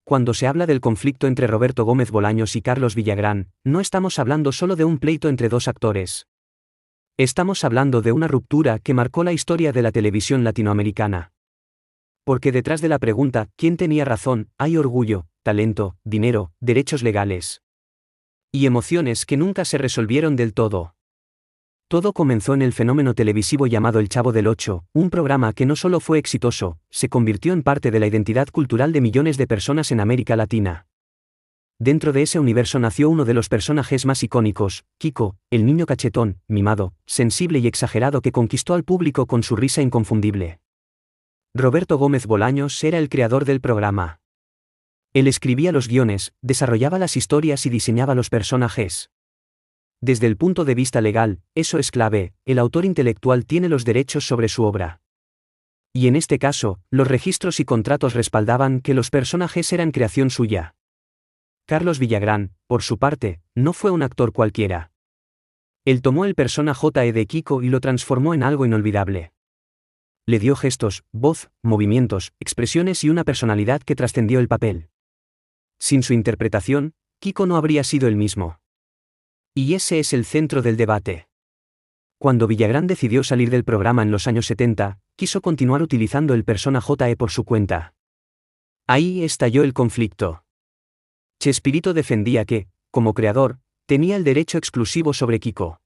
Cuando se habla del conflicto entre Roberto Gómez Bolaños y Carlos Villagrán, no estamos hablando solo de un pleito entre dos actores. Estamos hablando de una ruptura que marcó la historia de la televisión latinoamericana. Porque detrás de la pregunta, ¿quién tenía razón?, hay orgullo, talento, dinero, derechos legales. Y emociones que nunca se resolvieron del todo. Todo comenzó en el fenómeno televisivo llamado El Chavo del Ocho, un programa que no solo fue exitoso, se convirtió en parte de la identidad cultural de millones de personas en América Latina. Dentro de ese universo nació uno de los personajes más icónicos, Kiko, el niño cachetón, mimado, sensible y exagerado que conquistó al público con su risa inconfundible. Roberto Gómez Bolaños era el creador del programa. Él escribía los guiones, desarrollaba las historias y diseñaba los personajes. Desde el punto de vista legal, eso es clave, el autor intelectual tiene los derechos sobre su obra. Y en este caso, los registros y contratos respaldaban que los personajes eran creación suya. Carlos Villagrán, por su parte, no fue un actor cualquiera. Él tomó el personaje de Kiko y lo transformó en algo inolvidable. Le dio gestos, voz, movimientos, expresiones y una personalidad que trascendió el papel. Sin su interpretación, Kiko no habría sido el mismo. Y ese es el centro del debate. Cuando Villagrán decidió salir del programa en los años 70, quiso continuar utilizando el personaje por su cuenta. Ahí estalló el conflicto. Chespirito defendía que, como creador, tenía el derecho exclusivo sobre Kiko.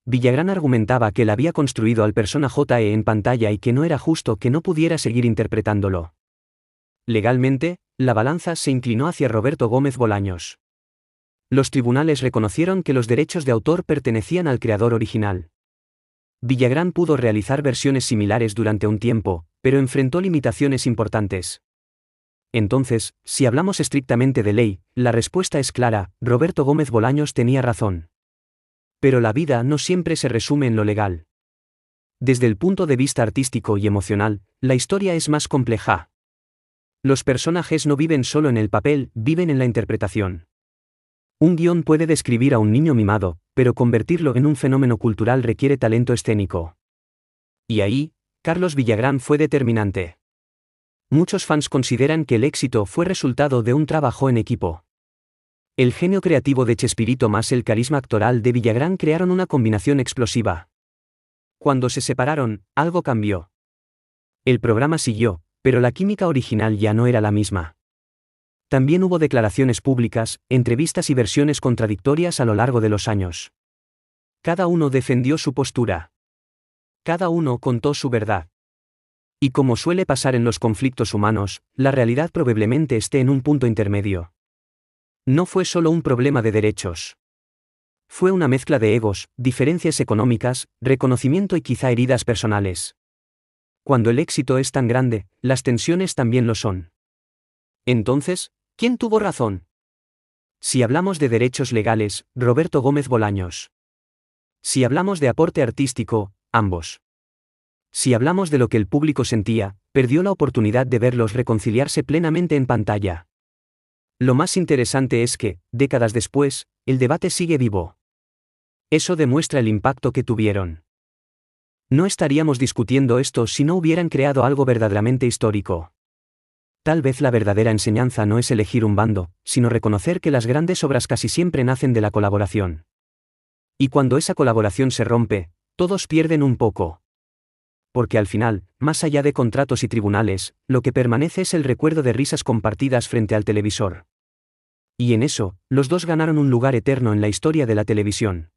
Villagrán argumentaba que él había construido al personaje en pantalla y que no era justo que no pudiera seguir interpretándolo. Legalmente, la balanza se inclinó hacia Roberto Gómez Bolaños. Los tribunales reconocieron que los derechos de autor pertenecían al creador original. Villagrán pudo realizar versiones similares durante un tiempo, pero enfrentó limitaciones importantes. Entonces, si hablamos estrictamente de ley, la respuesta es clara, Roberto Gómez Bolaños tenía razón. Pero la vida no siempre se resume en lo legal. Desde el punto de vista artístico y emocional, la historia es más compleja. Los personajes no viven solo en el papel, viven en la interpretación. Un guión puede describir a un niño mimado, pero convertirlo en un fenómeno cultural requiere talento escénico. Y ahí, Carlos Villagrán fue determinante. Muchos fans consideran que el éxito fue resultado de un trabajo en equipo. El genio creativo de Chespirito más el carisma actoral de Villagrán crearon una combinación explosiva. Cuando se separaron, algo cambió. El programa siguió, pero la química original ya no era la misma. También hubo declaraciones públicas, entrevistas y versiones contradictorias a lo largo de los años. Cada uno defendió su postura. Cada uno contó su verdad. Y como suele pasar en los conflictos humanos, la realidad probablemente esté en un punto intermedio. No fue solo un problema de derechos. Fue una mezcla de egos, diferencias económicas, reconocimiento y quizá heridas personales. Cuando el éxito es tan grande, las tensiones también lo son. Entonces, ¿quién tuvo razón? Si hablamos de derechos legales, Roberto Gómez Bolaños. Si hablamos de aporte artístico, ambos. Si hablamos de lo que el público sentía, perdió la oportunidad de verlos reconciliarse plenamente en pantalla. Lo más interesante es que, décadas después, el debate sigue vivo. Eso demuestra el impacto que tuvieron. No estaríamos discutiendo esto si no hubieran creado algo verdaderamente histórico. Tal vez la verdadera enseñanza no es elegir un bando, sino reconocer que las grandes obras casi siempre nacen de la colaboración. Y cuando esa colaboración se rompe, todos pierden un poco. Porque al final, más allá de contratos y tribunales, lo que permanece es el recuerdo de risas compartidas frente al televisor. Y en eso, los dos ganaron un lugar eterno en la historia de la televisión.